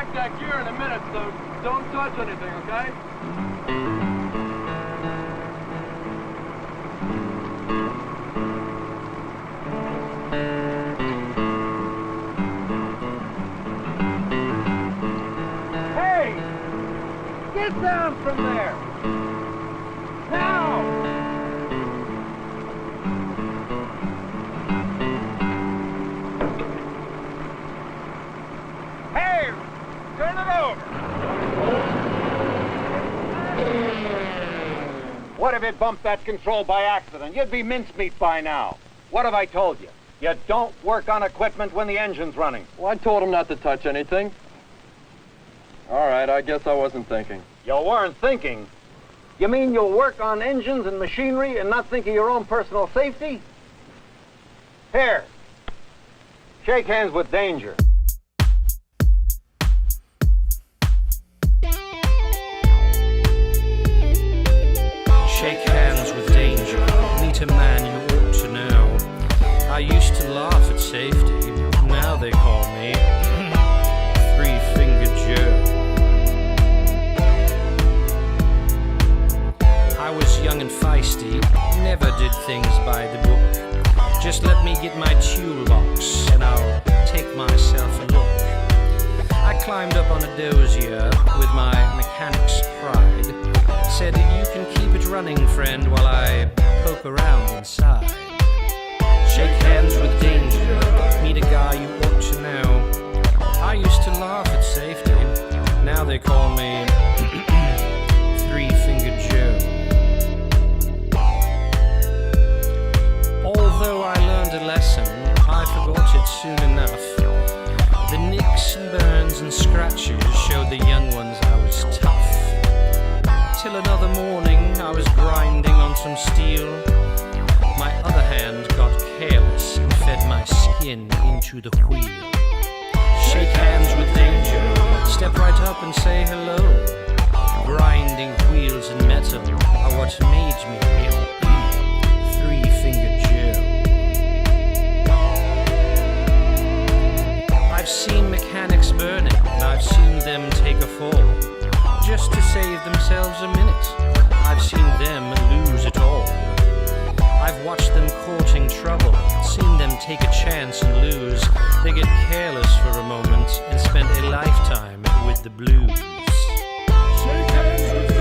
back that gear in a minute, so don't touch anything, okay? Hey! Get down from there! Now! Hey! Turn it over! What if it bumped that control by accident? You'd be mincemeat by now. What have I told you? You don't work on equipment when the engine's running. Well, I told him not to touch anything. All right, I guess I wasn't thinking. You weren't thinking? You mean you'll work on engines and machinery and not think of your own personal safety? Here. Shake hands with danger. Shake hands with danger. Meet a man you ought to know. I used to laugh at safety. Now they call me Three-Fingered Joe. I was young and feisty. Never did things by the book. Just let me get my toolbox and I'll take myself a look. I climbed up on a dozier with my mechanic's pride. Said, you can keep it running, friend, while I poke around inside. Shake hands with danger, meet a guy you ought to know. I used to laugh at safety, now they call me Three-Fingered Joe. Although I learned a lesson, I forgot it soon enough. The nicks and burns and scratches showed the young ones I was tough. Till another morning I was grinding on some steel. My other hand got careless and fed my skin into the wheel. Shake hands with danger, step right up and say hello. Grinding wheels and metal are what made me Three-Fingered Joe. I've seen mechanics burning and I've seen them take a fall just to save themselves a minute. I've seen them lose it all. I've watched them courting trouble, seen them take a chance and lose. They get careless for a moment and spend a lifetime with the blues. Shake hands with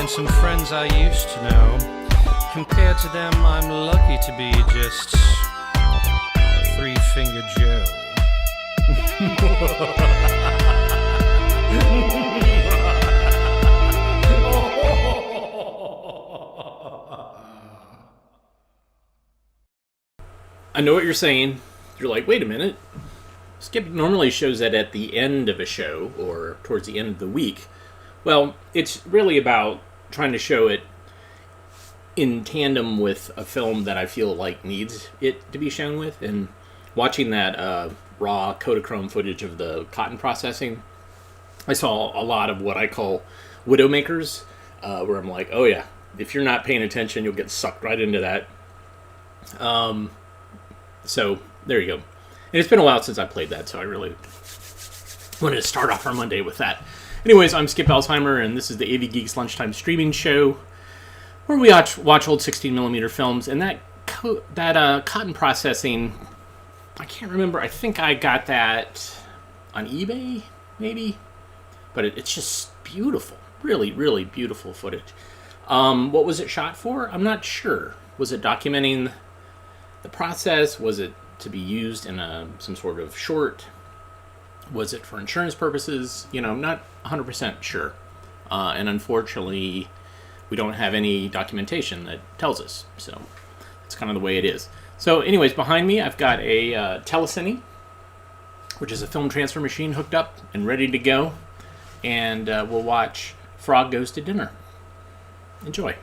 some friends I used to know. Compared to them, I'm lucky to be just Three-Fingered Joe. I know what you're saying. You're like, wait a minute. Skip normally shows that at the end of a show or towards the end of the week. Well, it's really about trying to show it in tandem with a film that I feel like needs it to be shown with. And watching that raw Kodachrome footage of the cotton processing, I saw a lot of what I call widowmakers, where I'm like, oh yeah, if you're not paying attention, you'll get sucked right into that. So there you go. And it's been a while since I played that, so I really wanted to start off our Monday with that. Anyways, I'm Skip Alzheimer, and this is the AV Geeks Lunchtime streaming show, where we watch old 16mm films. And that cotton processing, I can't remember. I think I got that on eBay, maybe. But it's just beautiful. Really, really beautiful footage. What was it shot for? I'm not sure. Was it documenting the process? Was it to be used in some sort of short? Was it for insurance purposes? I'm not 100% sure. And unfortunately, we don't have any documentation that tells us. So it's kind of the way it is. So anyways, behind me, I've got a Telecine, which is a film transfer machine hooked up and ready to go. And we'll watch Frog Goes to Dinner. Enjoy.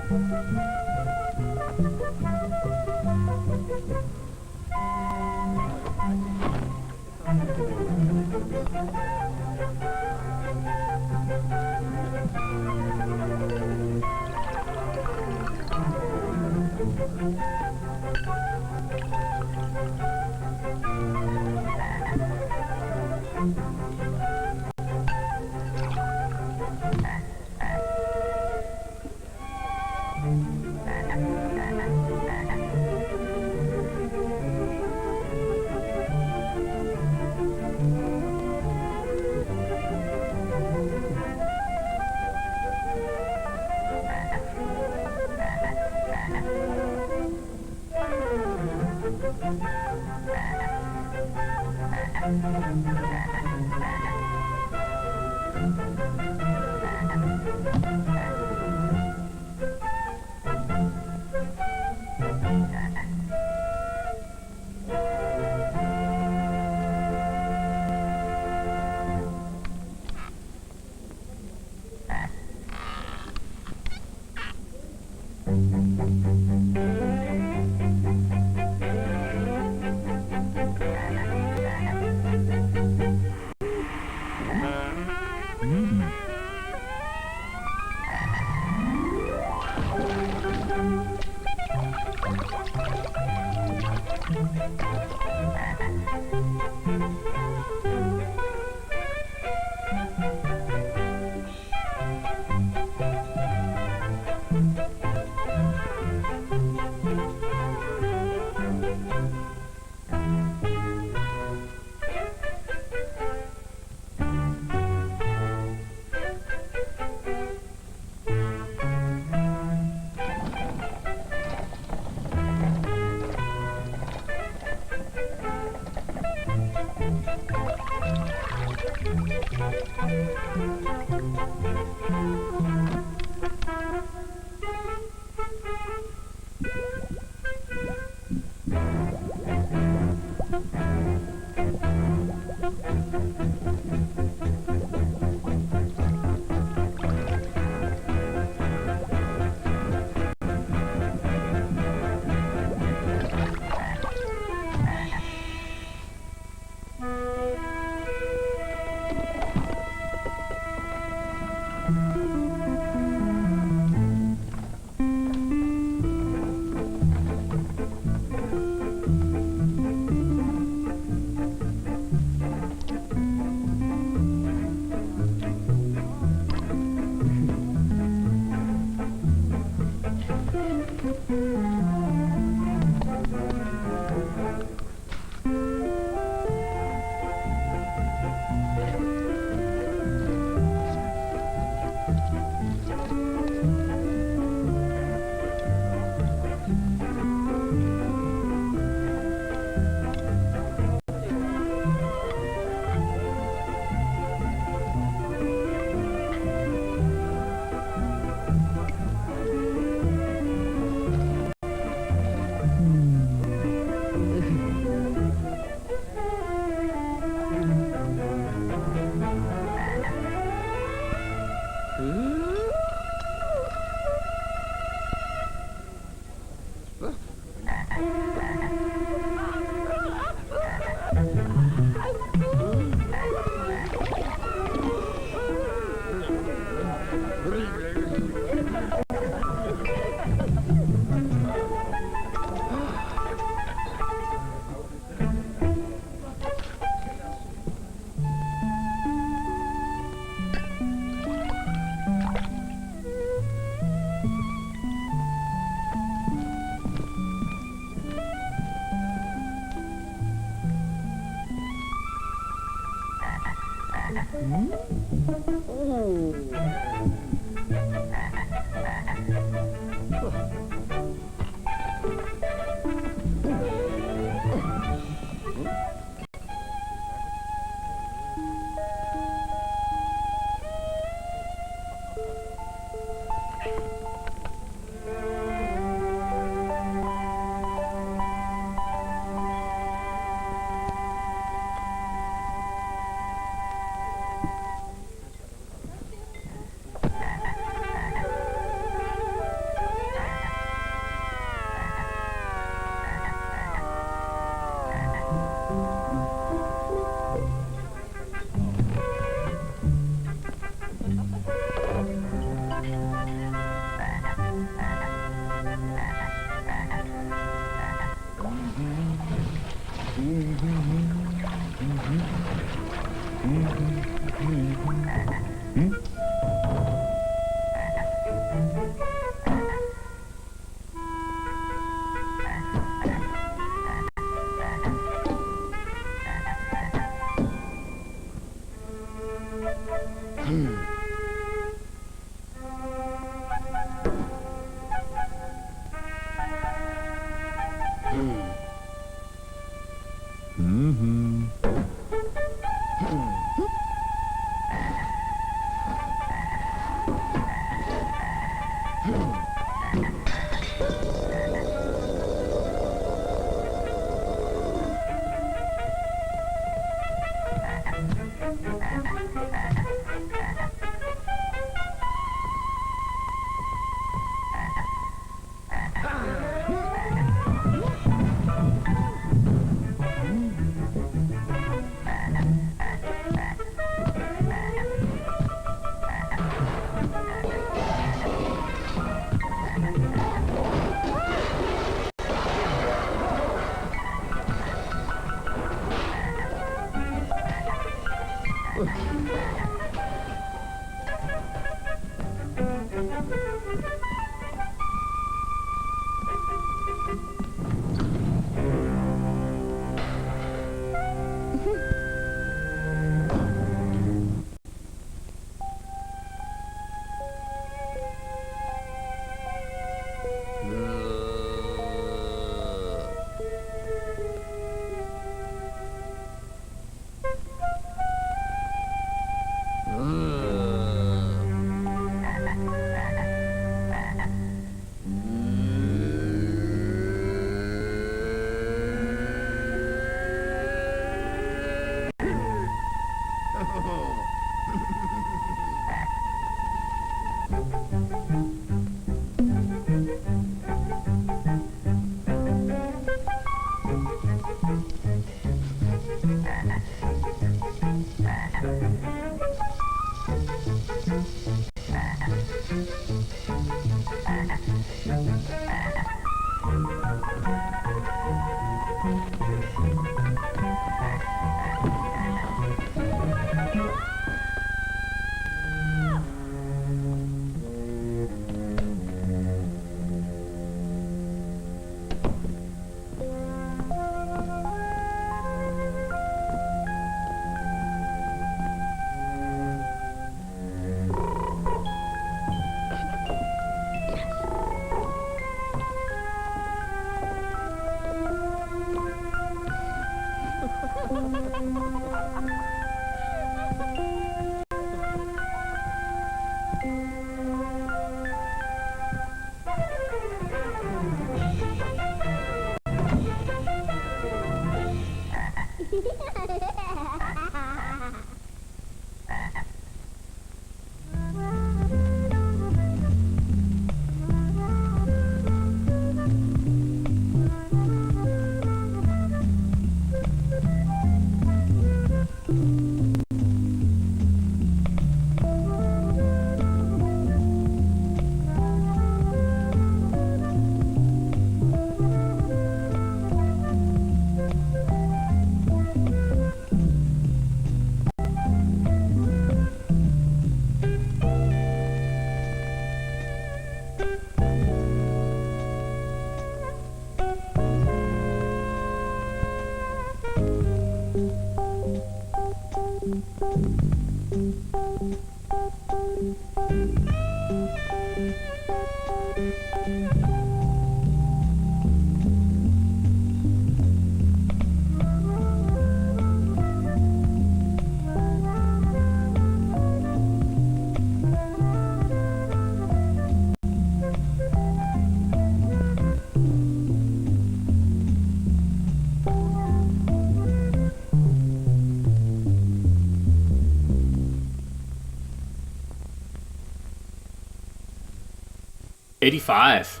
'85.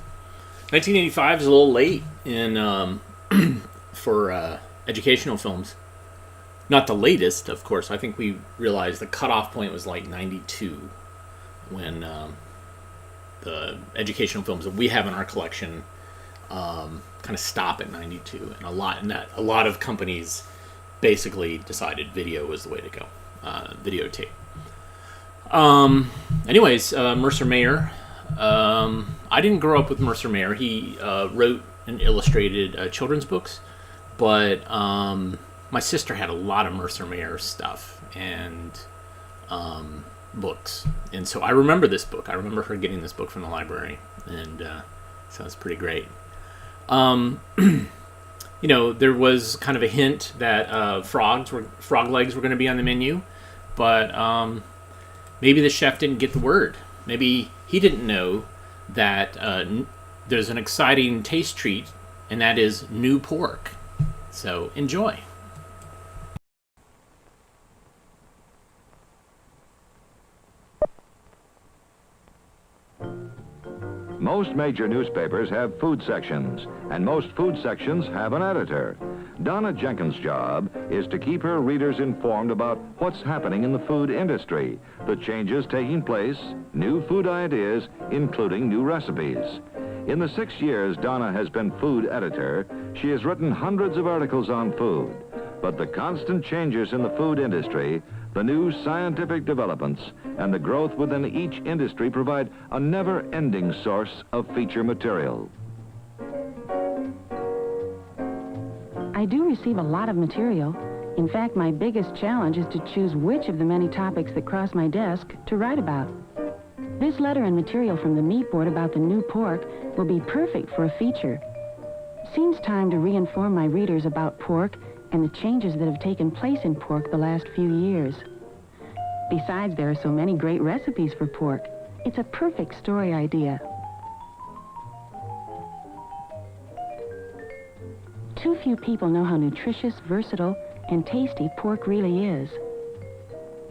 1985 is a little late in for educational films. Not the latest, of course. I think we realized the cutoff point was like 92 when the educational films that we have in our collection kind of stop at 92, and a lot of companies basically decided video was the way to go, videotape. Anyways, Mercer Mayer. I didn't grow up with Mercer Mayer. He wrote and illustrated children's books, but my sister had a lot of Mercer Mayer stuff and books, and so I remember this book. I remember her getting this book from the library, and so it's pretty great. You know, there was kind of a hint that frog legs were going to be on the menu, but maybe the chef didn't get the word. Maybe he didn't know that there's an exciting taste treat, and that is new pork. So enjoy. Most major newspapers have food sections, and most food sections have an editor. Donna Jenkins' job is to keep her readers informed about what's happening in the food industry, the changes taking place, new food ideas, including new recipes. In the 6 years Donna has been food editor, she has written hundreds of articles on food. But the constant changes in the food industry, the new scientific developments, and the growth within each industry provide a never-ending source of feature material. I do receive a lot of material. In fact, my biggest challenge is to choose which of the many topics that cross my desk to write about. This letter and material from the meat board about the new pork will be perfect for a feature. Seems time to re-inform my readers about pork and the changes that have taken place in pork the last few years. Besides, there are so many great recipes for pork. It's a perfect story idea. Too few people know how nutritious, versatile, and tasty pork really is.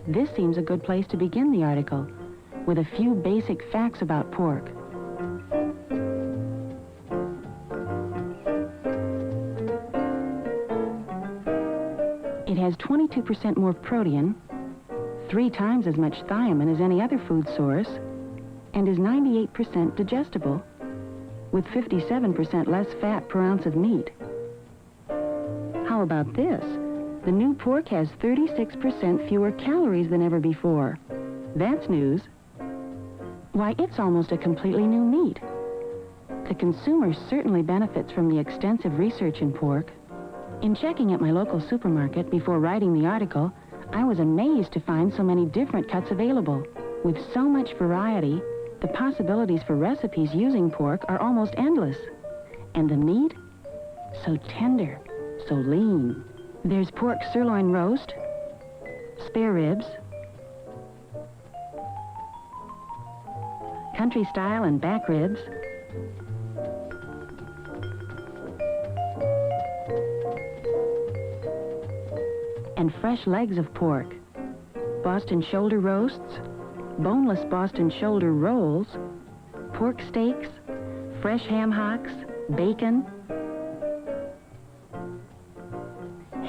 This seems a good place to begin the article, with a few basic facts about pork. It has 22% more protein, 3 times as much thiamine as any other food source, and is 98% digestible, with 57% less fat per ounce of meat. how about this? The new pork has 36% fewer calories than ever before. That's news. Why, it's almost a completely new meat. The consumer certainly benefits from the extensive research in pork. In checking at my local supermarket before writing the article, I was amazed to find so many different cuts available. With so much variety, the possibilities for recipes using pork are almost endless. And the meat? So tender, so lean. There's pork sirloin roast, spare ribs, country style and back ribs, and fresh legs of pork, Boston shoulder roasts, boneless Boston shoulder rolls, pork steaks, fresh ham hocks, bacon,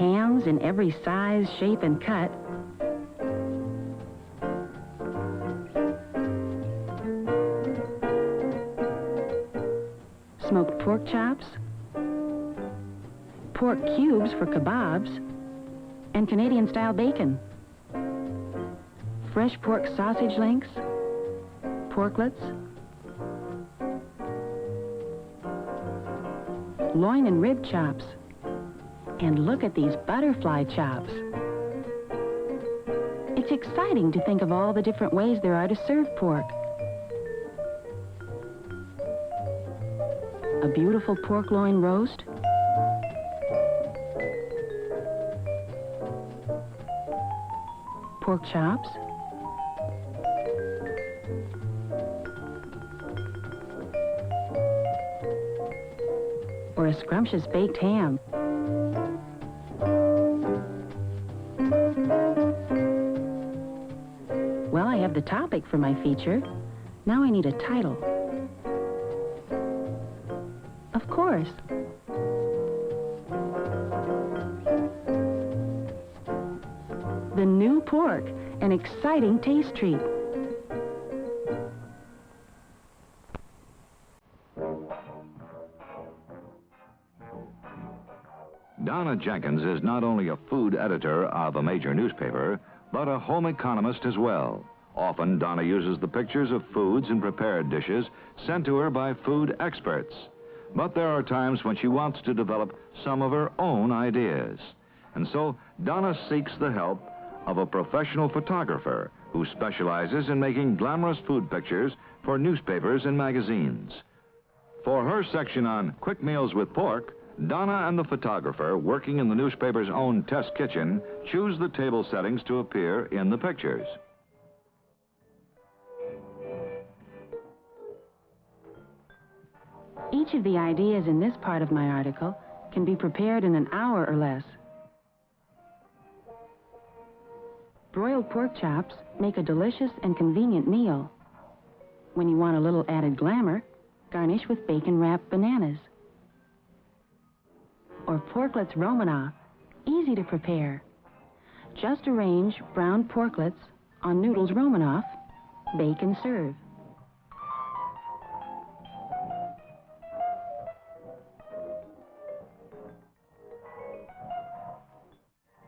hams in every size, shape, and cut, smoked pork chops, pork cubes for kebabs, and Canadian-style bacon, fresh pork sausage links, porklets, loin and rib chops, and look at these butterfly chops. It's exciting to think of all the different ways there are to serve pork. A beautiful pork loin roast, pork chops, or a scrumptious baked ham. Well, I have the topic for my feature. Now I need a title. Of course. The new pork, an exciting taste treat. Donna Jenkins is not only a food editor of a major newspaper, but a home economist as well. Often, Donna uses the pictures of foods and prepared dishes sent to her by food experts. But there are times when she wants to develop some of her own ideas. And so, Donna seeks the help of a professional photographer who specializes in making glamorous food pictures for newspapers and magazines. For her section on quick meals with pork, Donna and the photographer, working in the newspaper's own test kitchen, choose the table settings to appear in the pictures. Each of the ideas in this part of my article can be prepared in an hour or less. Broiled pork chops make a delicious and convenient meal. When you want a little added glamour, garnish with bacon-wrapped bananas. Or porklets Romanoff, easy to prepare. Just arrange browned porklets on noodles Romanoff, bake and serve.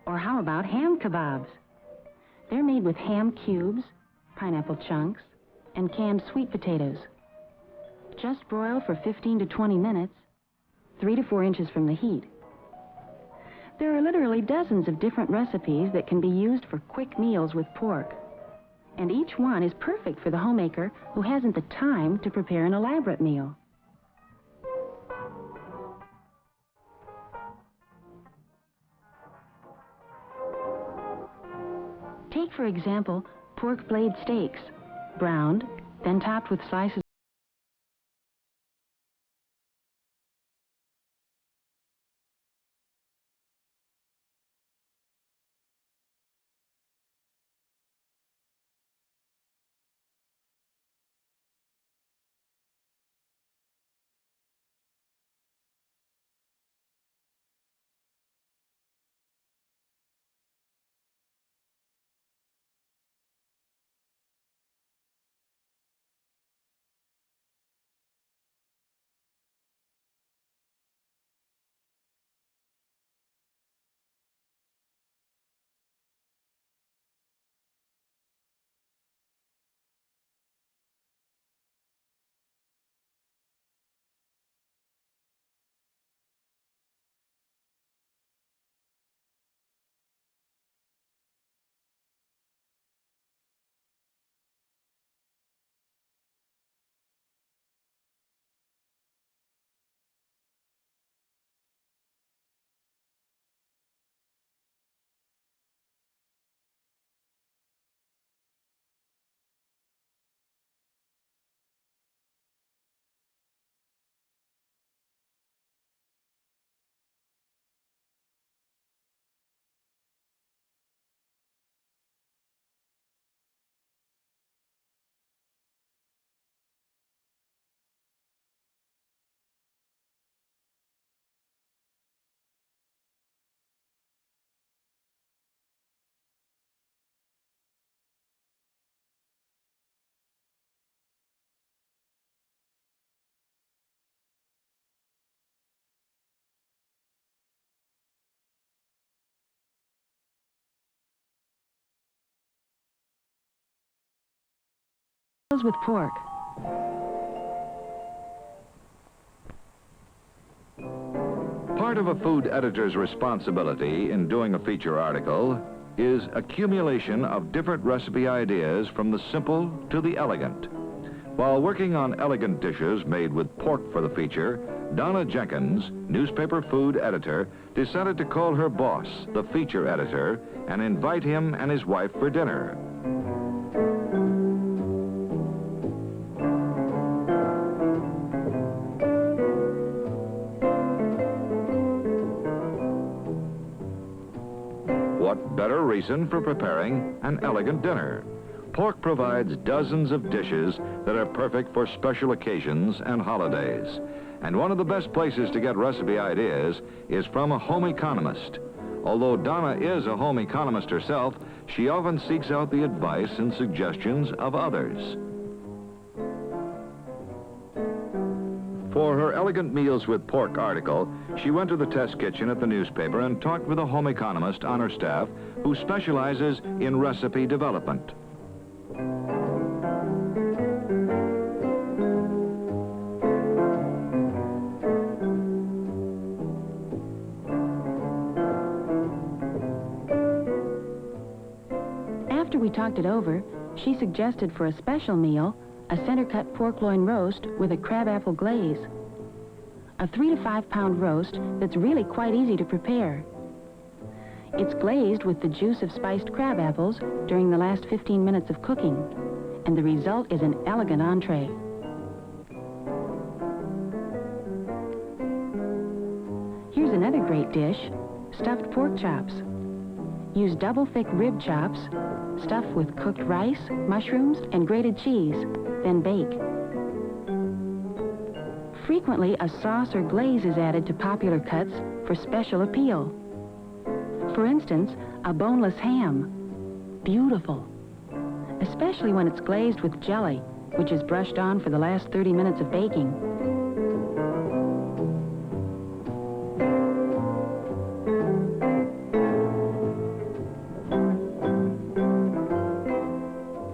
Or how about ham kebabs? They're made with ham cubes, pineapple chunks, and canned sweet potatoes. Just broil for 15 to 20 minutes, 3 to 4 inches from the heat. There are literally dozens of different recipes that can be used for quick meals with pork. And each one is perfect for the homemaker who hasn't the time to prepare an elaborate meal. Take, for example, pork blade steaks, browned, then topped with slices with pork. Part of a food editor's responsibility in doing a feature article is accumulation of different recipe ideas from the simple to the elegant. While working on elegant dishes made with pork for the feature, Donna Jenkins, newspaper food editor, decided to call her boss, the feature editor, and invite him and his wife for dinner. What better reason for preparing an elegant dinner? Pork provides dozens of dishes that are perfect for special occasions and holidays. And one of the best places to get recipe ideas is from a home economist. Although Donna is a home economist herself, she often seeks out the advice and suggestions of others. For her Elegant Meals with Pork article, she went to the test kitchen at the newspaper and talked with a home economist on her staff who specializes in recipe development. After we talked it over, she suggested for a special meal a center-cut pork loin roast with a crabapple glaze. A 3 to 5 pound roast that's really quite easy to prepare. It's glazed with the juice of spiced crab apples during the last 15 minutes of cooking, and the result is an elegant entree. Here's another great dish, stuffed pork chops. Use double-thick rib chops, stuffed with cooked rice, mushrooms, and grated cheese, then bake. Frequently, a sauce or glaze is added to popular cuts for special appeal. For instance, a boneless ham. Beautiful. Especially when it's glazed with jelly, which is brushed on for the last 30 minutes of baking.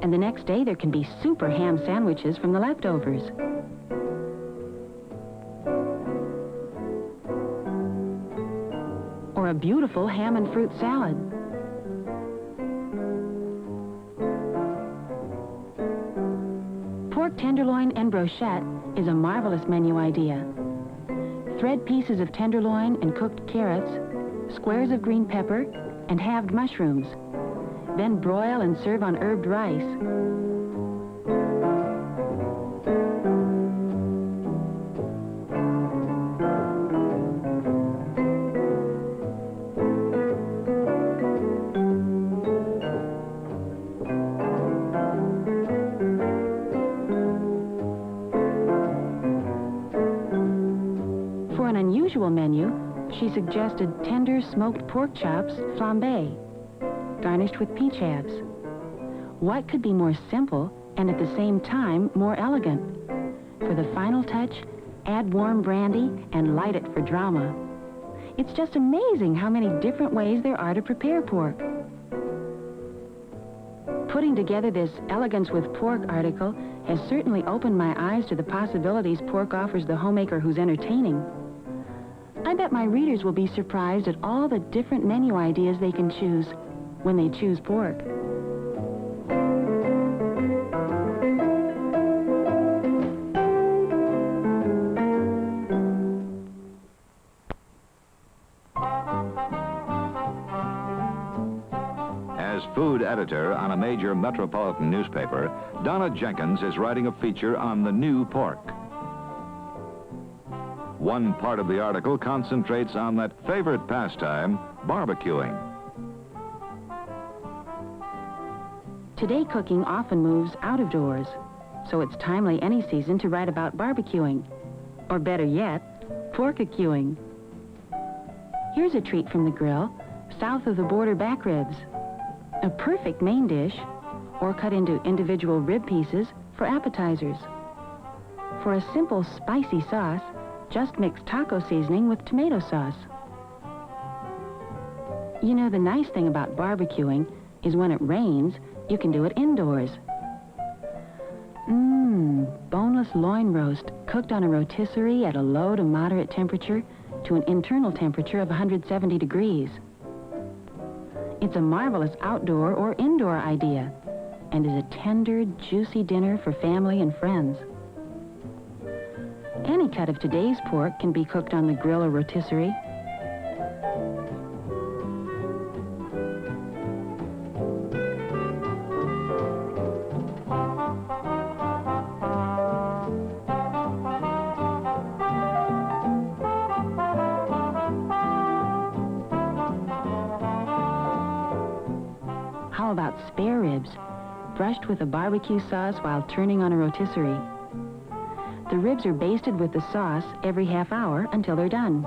And the next day, there can be super ham sandwiches from the leftovers. Or a beautiful ham and fruit salad. Pork tenderloin and brochette is a marvelous menu idea. Thread pieces of tenderloin and cooked carrots, squares of green pepper, and halved mushrooms. Then broil and serve on herbed rice. For an unusual menu, she suggested tender smoked pork chops flambé, garnished with peach halves. What could be more simple and at the same time more elegant? For the final touch, add warm brandy and light it for drama. It's just amazing how many different ways there are to prepare pork. Putting together this Elegance with Pork article has certainly opened my eyes to the possibilities pork offers the homemaker who's entertaining. I bet my readers will be surprised at all the different menu ideas they can choose when they choose pork. As food editor on a major metropolitan newspaper, Donna Jenkins is writing a feature on the new pork. One part of the article concentrates on that favorite pastime, barbecuing. Today, cooking often moves out of doors, so it's timely any season to write about barbecuing, or better yet, pork-a-cuing. Here's a treat from the grill, south of the border back ribs. A perfect main dish, or cut into individual rib pieces for appetizers. For a simple spicy sauce, just mix taco seasoning with tomato sauce. You know, the nice thing about barbecuing is when it rains, you can do it indoors. boneless loin roast cooked on a rotisserie at a low to moderate temperature to an internal temperature of 170 degrees. It's a marvelous outdoor or indoor idea and is a tender, juicy dinner for family and friends. Any cut of today's pork can be cooked on the grill or rotisserie. How about spare ribs, brushed with a barbecue sauce while turning on a rotisserie? The ribs are basted with the sauce every half hour until they're done.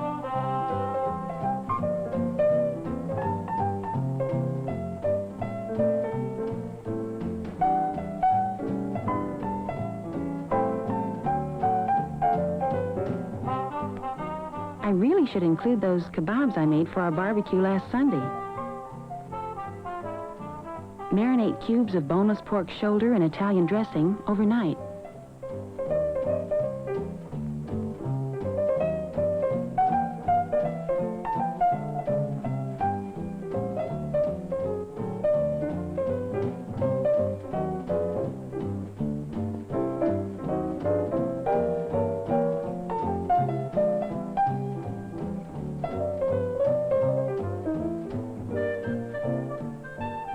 I really should include those kebabs I made for our barbecue last Sunday. Marinate cubes of boneless pork shoulder in Italian dressing overnight.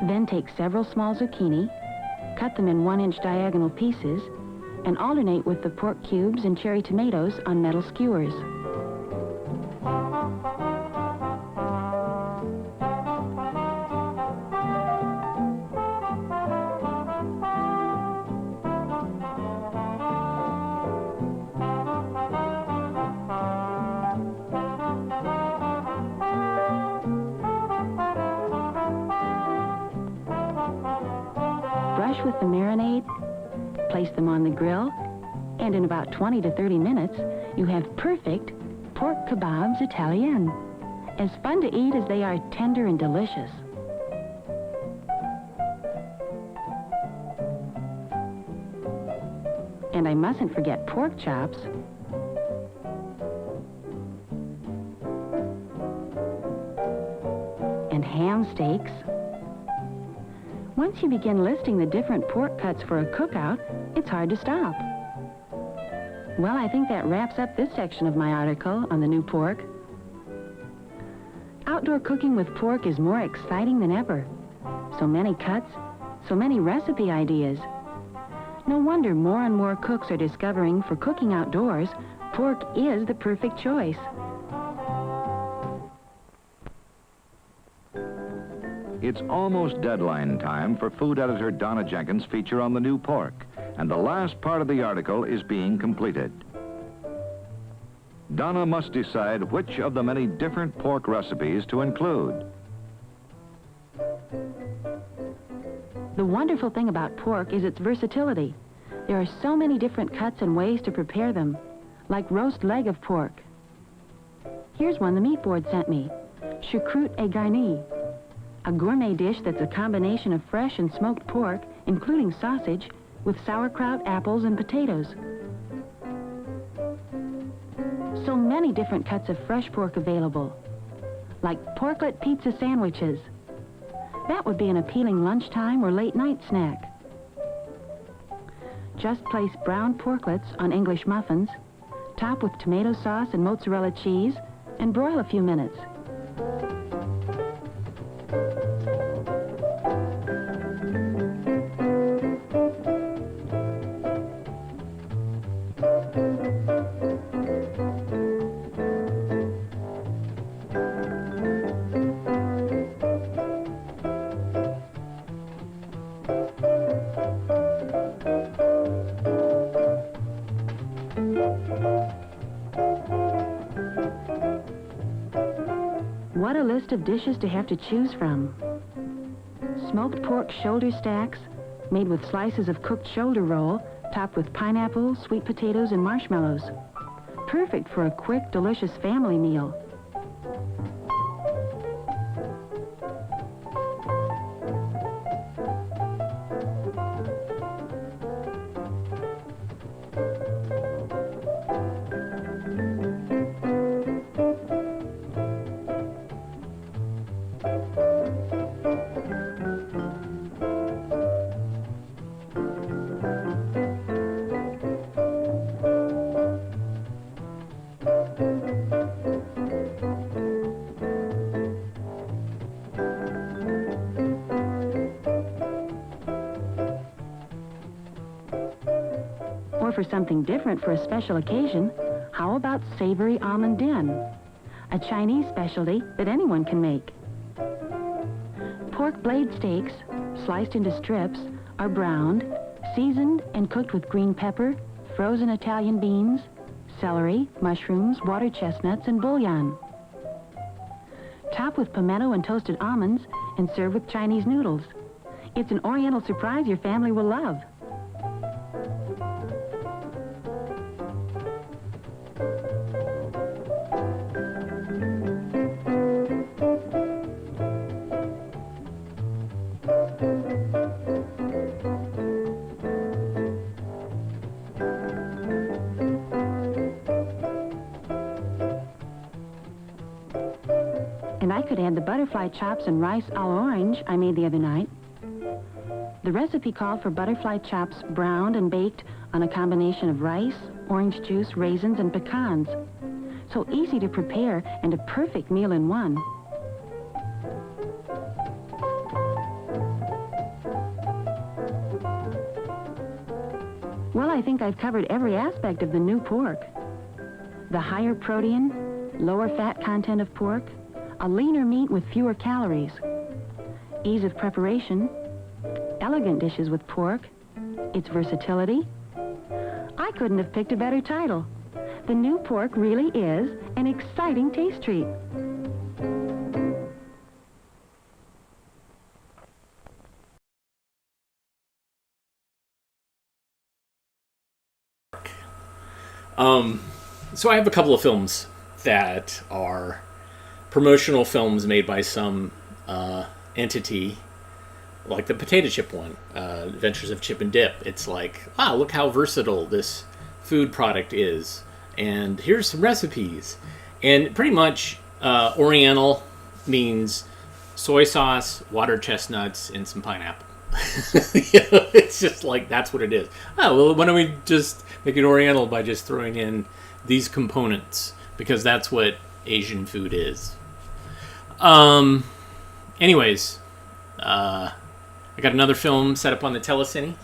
Then take several small zucchini, cut them in 1-inch diagonal pieces, and alternate with the pork cubes and cherry tomatoes on metal skewers. Brush with the marinade, place them on the grill, and in about 20 to 30 minutes, you have perfect pork kebabs Italienne. As fun to eat as they are tender and delicious. And I mustn't forget pork chops. And ham steaks. Once you begin listing the different pork cuts for a cookout, it's hard to stop. Well, I think that wraps up this section of my article on the new pork. Outdoor cooking with pork is more exciting than ever. So many cuts, so many recipe ideas. No wonder more and more cooks are discovering for cooking outdoors, pork is the perfect choice. It's almost deadline time for food editor Donna Jenkins' feature on the new pork, and the last part of the article is being completed. Donna must decide which of the many different pork recipes to include. The wonderful thing about pork is its versatility. There are so many different cuts and ways to prepare them, like roast leg of pork. Here's one the meat board sent me, choucroute et garnie, a gourmet dish that's a combination of fresh and smoked pork, including sausage, with sauerkraut, apples, and potatoes. So many different cuts of fresh pork available, like porklet pizza sandwiches. That would be an appealing lunchtime or late night snack. Just place browned porklets on English muffins, top with tomato sauce and mozzarella cheese, and broil a few minutes. What a list of dishes to have to choose from. Smoked pork shoulder stacks, made with slices of cooked shoulder roll, topped with pineapple, sweet potatoes, and marshmallows. Perfect for a quick, delicious family meal. Or for something different for a special occasion, how about savory almond din? A Chinese specialty that anyone can make. Pork blade steaks, sliced into strips, are browned, seasoned, and cooked with green pepper, frozen Italian beans, celery, mushrooms, water chestnuts, and bouillon. Top with pimento and toasted almonds and serve with Chinese noodles. It's an Oriental surprise your family will love. And I could add the butterfly chops and rice a l'orange I made the other night. The recipe called for butterfly chops browned and baked on a combination of rice, orange juice, raisins, and pecans. So easy to prepare and a perfect meal in one. Well, I think I've covered every aspect of the new pork. The higher protein, lower fat content of pork, a leaner meat with fewer calories, ease of preparation, elegant dishes with pork, its versatility. I couldn't have picked a better title. The new pork really is an exciting taste treat. So I have a couple of films that are promotional films made by some entity, like the potato chip one, Adventures of Chip and Dip. It's like, wow, look how versatile this food product is. And here's some recipes. And pretty much Oriental means soy sauce, water chestnuts, and some pineapple. It's just like, that's what it is. Oh, well, why don't we just make it Oriental by just throwing in these components? Because that's what Asian food is. Anyways, I got another film set up on the Telecine.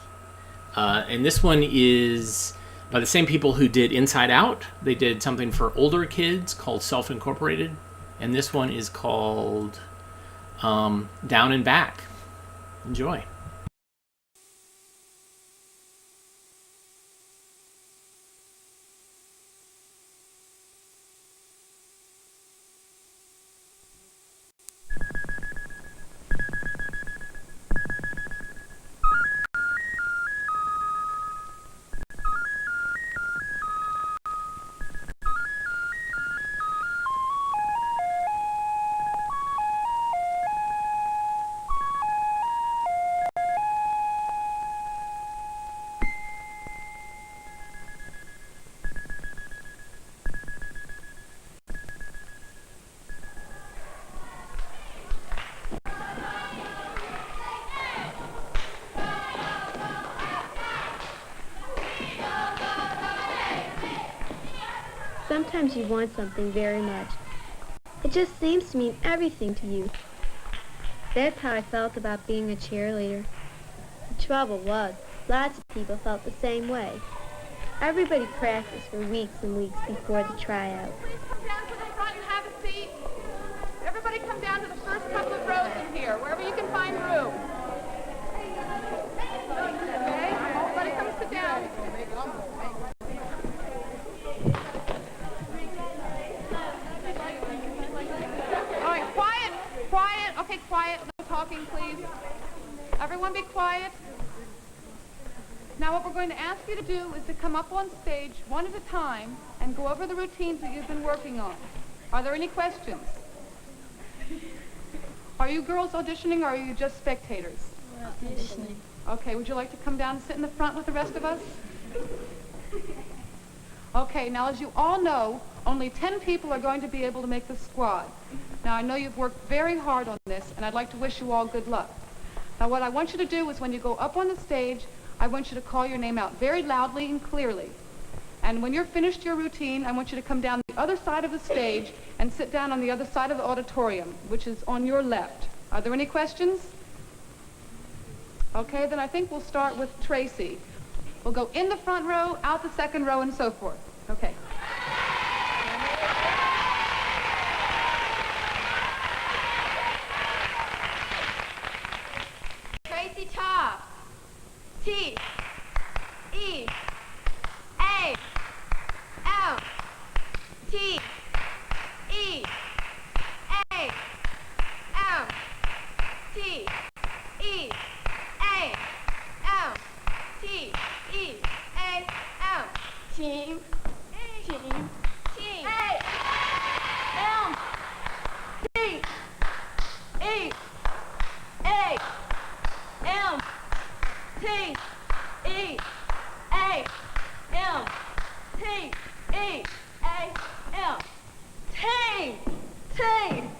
And this one is by the same people who did Inside Out. They did something for older kids called Self-Incorporated. And this one is called Down and Back. Enjoy. Sometimes you want something very much. It just seems to mean everything to you. That's how I felt about being a cheerleader. The trouble was, lots of people felt the same way. Everybody practiced for weeks and weeks before the tryout. Please come down to the front and have a seat. Everybody come down to the first couple of rows in here, wherever you can find room. Okay? Everybody come sit down. Quiet. Okay, quiet. No talking, please. Everyone be quiet. Now what we're going to ask you to do is to come up on stage one at a time and go over the routines that you've been working on. Are there any questions? Are you girls auditioning or are you just spectators? We're auditioning. Okay, would you like to come down and sit in the front with the rest of us? Okay, now as you all know, only 10 people are going to be able to make the squad. Now, I know you've worked very hard on this, and I'd like to wish you all good luck. Now, what I want you to do is when you go up on the stage, I want you to call your name out very loudly and clearly. And when you're finished your routine, I want you to come down the other side of the stage and sit down on the other side of the auditorium, which is on your left. Are there any questions? Okay, then I think we'll start with Tracy. We'll go in the front row, out the second row, and so forth. Okay. Tracy Top. T. E. A. L. T. E. A. L. T. E. A. L. T. E. A. L. Team. Team. Team. A. L. T. E. A. L. T. E. A. L. T. E. A. L. Team. Team.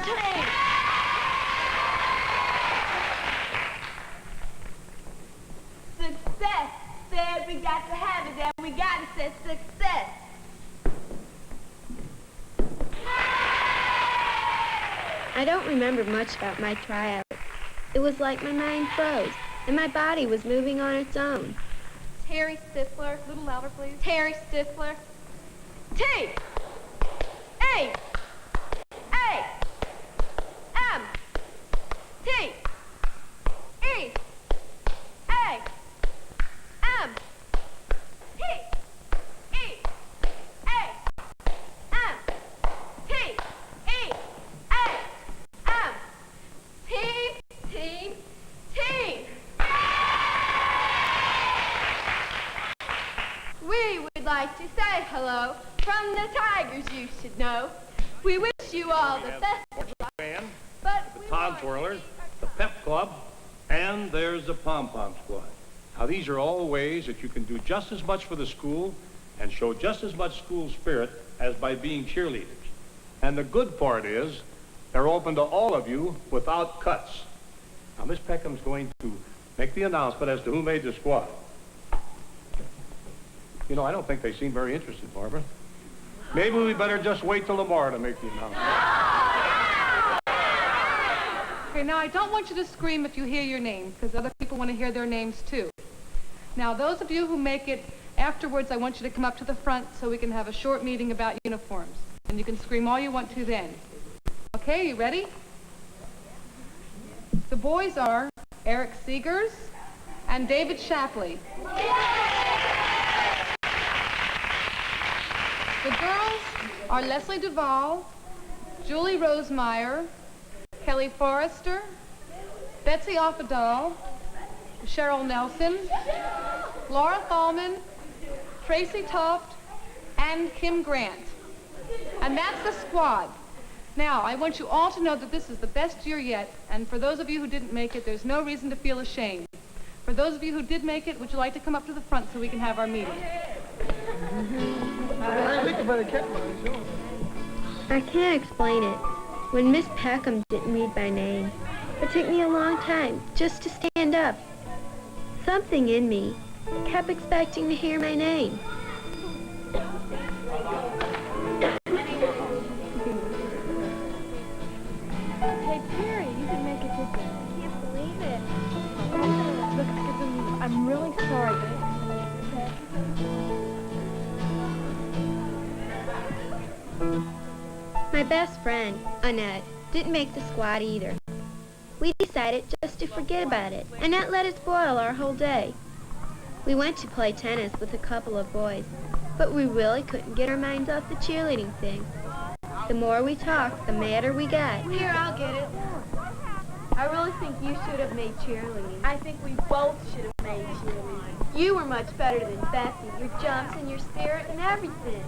Team. Success. Said we got to have it, and we got to say success. I don't remember much about my tryout. It was like my mind froze, and my body was moving on its own. Terry Stifler. A little louder, please. Terry Stifler. T. A. A. M. T. E. A. M. T. E. A. M. T. E. A. M. Team. Team. Team. We would like to say hello from the Tigers, you should know. We wish you all the best of luck. Band, But the we Tom want Twirlers, the Pep Club, and there's the Pom Pom Squad. Now, these are all ways that you can do just as much for the school and show just as much school spirit as by being cheerleaders. And the good part is they're open to all of you without cuts. Now, Miss Peckham's going to make the announcement as to who made the squad. You know, I don't think they seem very interested, Barbara. Maybe we better just wait till tomorrow to make the announcement. Okay, now I don't want you to scream if you hear your names, because other people want to hear their names too. Now, those of you who make it afterwards, I want you to come up to the front so we can have a short meeting about uniforms. And you can scream all you want to then. Okay, you ready? The boys are Eric Seegers and David Shapley. The girls are Leslie Duvall, Julie Rosemeyer, Kelly Forrester, Betsy Offadal, Cheryl Nelson, Laura Thalman, Tracy Toft, and Kim Grant. And that's the squad. Now, I want you all to know that this is the best year yet, and for those of you who didn't make it, there's no reason to feel ashamed. For those of you who did make it, would you like to come up to the front so we can have our meeting? I can't explain it. When Miss Peckham didn't read my name, it took me a long time just to stand up. Something in me kept expecting to hear my name. Hey, Terry, you can make it just... I can't believe it. Look, I'm really sorry, but... My best friend, Annette, didn't make the squad either. We decided just to forget about it and not let it spoil our whole day. We went to play tennis with a couple of boys, but we really couldn't get our minds off the cheerleading thing. The more we talked, the madder we got. Here, I'll get it. I really think you should have made cheerleading. I think we both should have made cheerleading. You were much better than Bessie. Your jumps and your spirit and everything.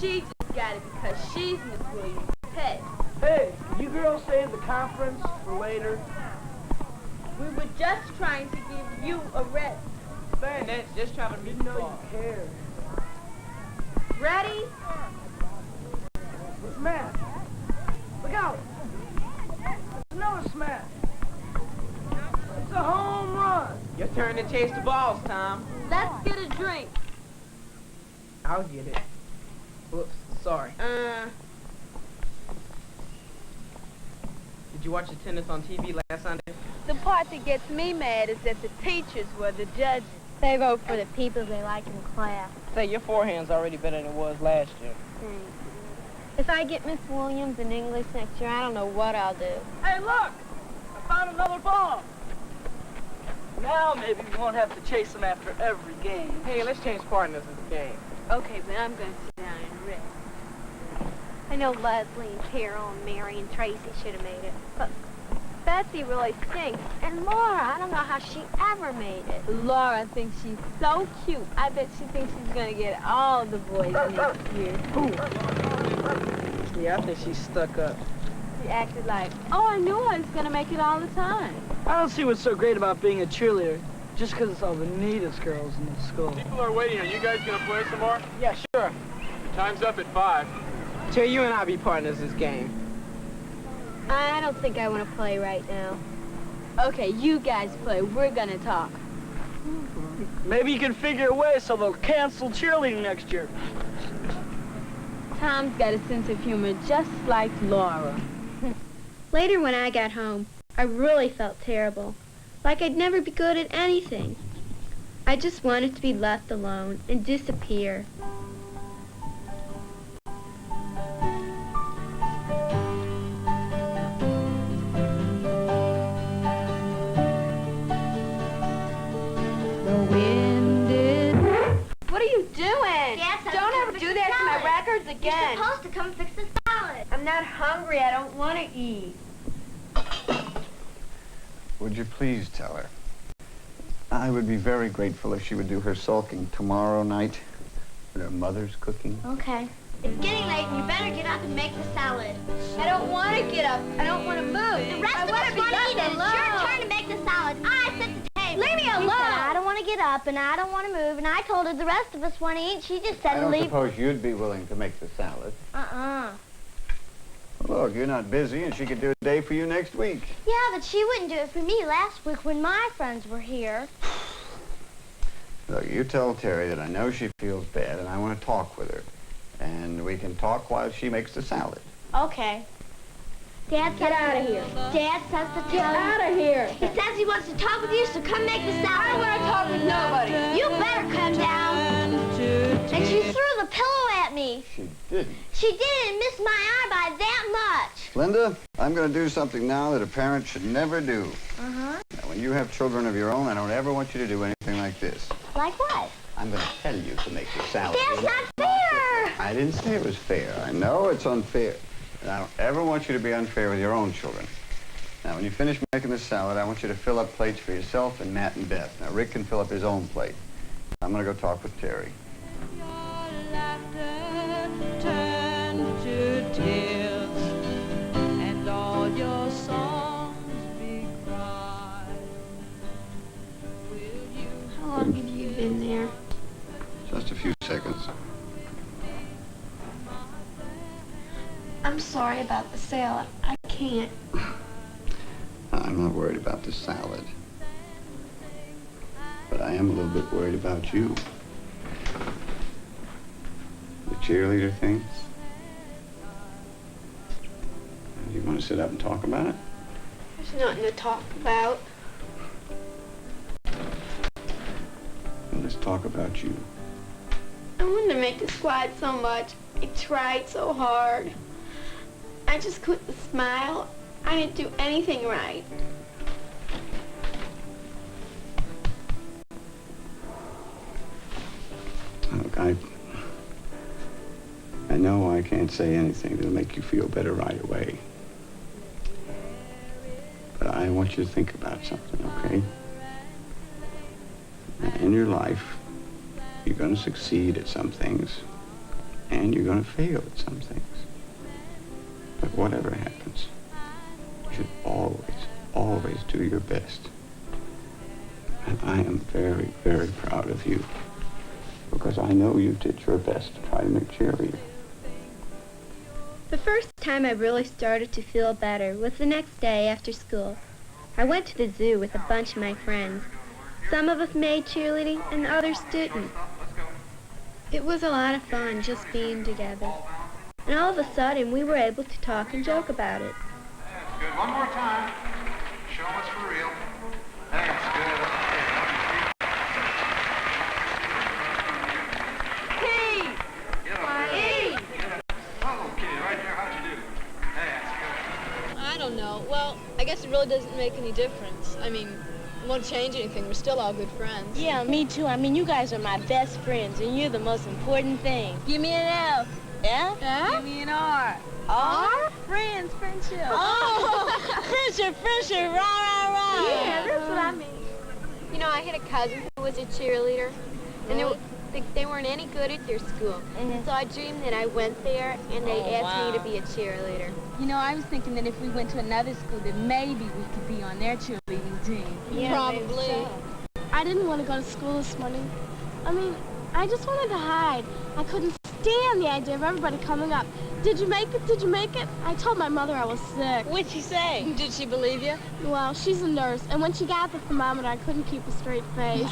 She just got it because she's Miss Williams' pet. Hey, can you girls stay in the conference for later? We were just trying to give you a rest. Thanks. That's just trying to didn't know you cared. Ready? What's the matter? Look Look out! Another smash! It's a home run! Your turn to chase the balls, Tom. Let's get a drink. I'll get it. Whoops, sorry. Did you watch the tennis on TV last Sunday? The part that gets me mad is that the teachers were the judges. They vote for the people they like in class. Say, your forehand's already better than it was last year. If I get Miss Williams in English next year, I don't know what I'll do. Hey, look! I found another ball! Now maybe we won't have to chase them after every game. Hey, let's change partners in the game. Okay, but I'm going to sit down and rest. I know Leslie and Carol and Mary and Tracy should have made it, but Betsy really stinks. And Laura, I don't know how she ever made it. Laura thinks she's so cute. I bet she thinks she's going to get all the boys next year. Yeah, I think she's stuck up. She acted like, oh, I knew I was going to make it all the time. I don't see what's so great about being a cheerleader, just because it's all the neatest girls in the school. People are waiting. Are you guys going to play some more? Yeah, sure. Time's up at 5. Till you and I be partners this game. I don't think I want to play right now. Okay, you guys play. We're going to talk. Maybe you can figure a way so they'll cancel cheerleading next year. Tom's got a sense of humor just like Laura. Later when I got home, I really felt terrible. Like I'd never be good at anything. I just wanted to be left alone and disappear. What are you doing? Don't ever do that to my records again. You're supposed to come fix the salad. I'm not hungry. I don't want to eat. Would you please tell her? I would be very grateful if she would do her sulking tomorrow night when her mother's cooking. Okay. It's getting late and you better get up and make the salad. I don't want to get up. I don't want to move. The rest of us want to eat it. It's your turn to make the salad. I set the table. Leave me She alone. said, I don't want to get up and I don't want to move. And I told her the rest of us want to eat. She just said I don't leave. suppose you'd be willing to make the salad. Look, you're not busy and she could do a day for you next week. Yeah, but she wouldn't do it for me last week when my friends were here. Look, you tell Terry that I know she feels bad and I want to talk with her. And we can talk while she makes the salad. Okay. Dad, Get out of here. Dad says to Get tell you. out of here. He says he wants to talk with you, so come make the salad. I don't want to talk with nobody. You better come down. And she threw the pillow at me. She didn't. She did and missed my eye by that much. Linda, I'm going to do something now that a parent should never do. Now, when you have children of your own, I don't ever want you to do anything like this. Like what? I'm going to tell you to make the salad. That's not fair. I didn't say it was fair. I know it's unfair. And I don't ever want you to be unfair with your own children. Now, when you finish making the salad, I want you to fill up plates for yourself and Matt and Beth. Now, Rick can fill up his own plate. I'm going to go talk with Terry. How long have you been there? Just a few seconds. I'm sorry about the salad. I can't. I'm not worried about the salad. But I am a little bit worried about you. The cheerleader thing. You want to sit up and talk about it? There's nothing to talk about. Well, let's talk about you. I wanted to make the squad so much. I tried so hard. I just couldn't smile. I didn't do anything right. Look, I know I can't say anything that'll make you feel better right away. But I want you to think about something, okay? Now, in your life, you're going to succeed at some things, and you're going to fail at some things. But whatever happens, you should always do your best. And I am very, very proud of you, because I know you did your best to try to make cheerleader. The first time I really started to feel better was the next day after school. I went to the zoo with a bunch of my friends. Some of us made cheerleading and others didn't. It was a lot of fun just being together. And all of a sudden, we were able to talk and joke about it. That's good. One more time. Show us for real. That's good. Hey! Get up there. Hey! Get up. Oh, okay, right there. How'd you do? That's good. I don't know. Well, I guess it really doesn't make any difference. I mean, it won't change anything. We're still all good friends. Yeah, me too. I mean, you guys are my best friends, and you're the most important thing. Give me an F. F? Yeah? Give me an R. R? Friends, friendship. Oh! friendship, rah, rah, rah. Yeah, that's what I mean. You know, I had a cousin who was a cheerleader, and they weren't any good at their school. So I dreamed that I went there, and they asked me to be a cheerleader. You know, I was thinking that if we went to another school, that maybe we could be on their cheerleading team. Yeah, probably. I didn't want to go to school this morning. I mean, I just wanted to hide. I couldn't stand the idea of everybody coming up. Did you make it? Did you make it? I told my mother I was sick. What'd she say? Did she believe you? Well, she's a nurse, and when she got the thermometer, I couldn't keep a straight face.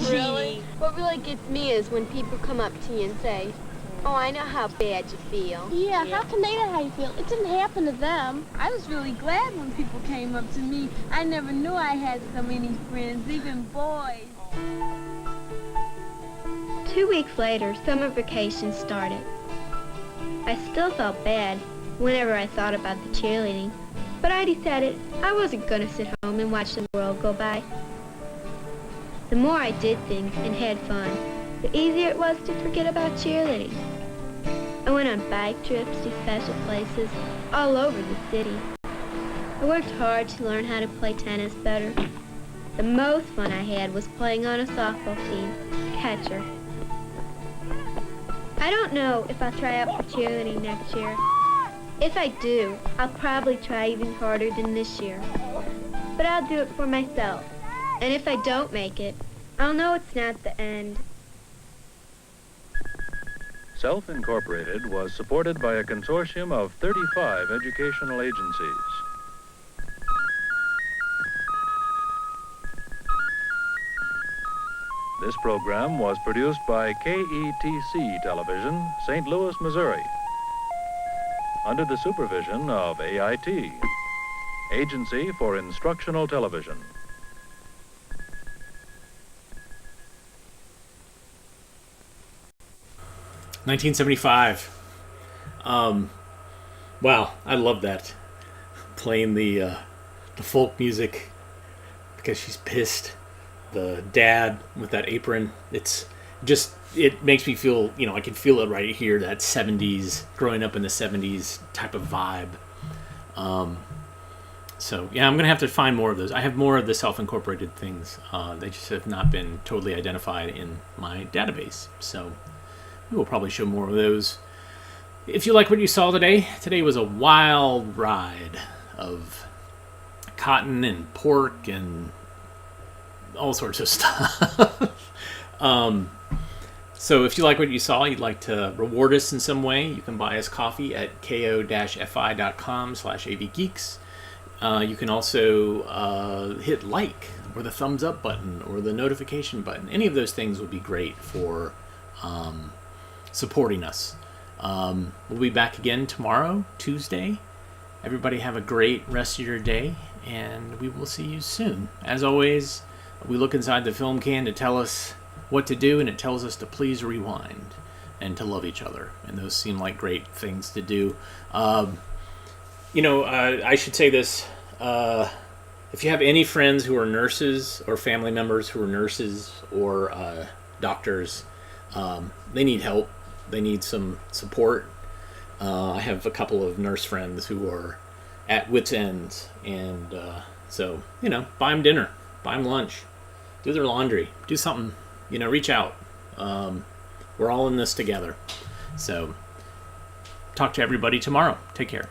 Really? What really gets me is when people come up to you and say, "Oh, I know how bad you feel." Yeah, how can they know how you feel? It didn't happen to them. I was really glad when people came up to me. I never knew I had so many friends, even boys. 2 weeks later, summer vacation started. I still felt bad whenever I thought about the cheerleading, but I decided I wasn't going to sit home and watch the world go by. The more I did things and had fun, the easier it was to forget about cheerleading. I went on bike trips to special places all over the city. I worked hard to learn how to play tennis better. The most fun I had was playing on a softball team, catcher. I don't know if I'll try out for cheerleading next year. If I do, I'll probably try even harder than this year. But I'll do it for myself. And if I don't make it, I'll know it's not the end. Self Incorporated was supported by a consortium of 35 educational agencies. This program was produced by KETC Television, St. Louis, Missouri, under the supervision of AIT, Agency for Instructional Television. $1975. Wow, I love that. Playing the folk music because she's pissed. The dad with that apron. It makes me feel, I can feel it right here, that 70s, growing up in the 70s type of vibe. So, yeah, I'm going to have to find more of those. I have more of the self-incorporated things. They just have not been totally identified in my database. So, we will probably show more of those. If you like what you saw today was a wild ride of cotton and pork and all sorts of stuff. So if you like what you saw, you'd like to reward us in some way, you can buy us coffee at ko-fi.com/avgeeks. You can also hit like or the thumbs up button or the notification button. Any of those things would be great for supporting us. We'll be back again tomorrow, Tuesday. Everybody have a great rest of your day, and we will see you soon. As always, we look inside the film can to tell us what to do, and it tells us to please rewind and to love each other. And those seem like great things to do. I should say this. If you have any friends who are nurses or family members who are nurses or doctors, they need help. They need some support. I have a couple of nurse friends who are at wit's ends. And so, buy them dinner. Buy them lunch. Do their laundry. Do something. Reach out. We're all in this together. So, talk to everybody tomorrow. Take care.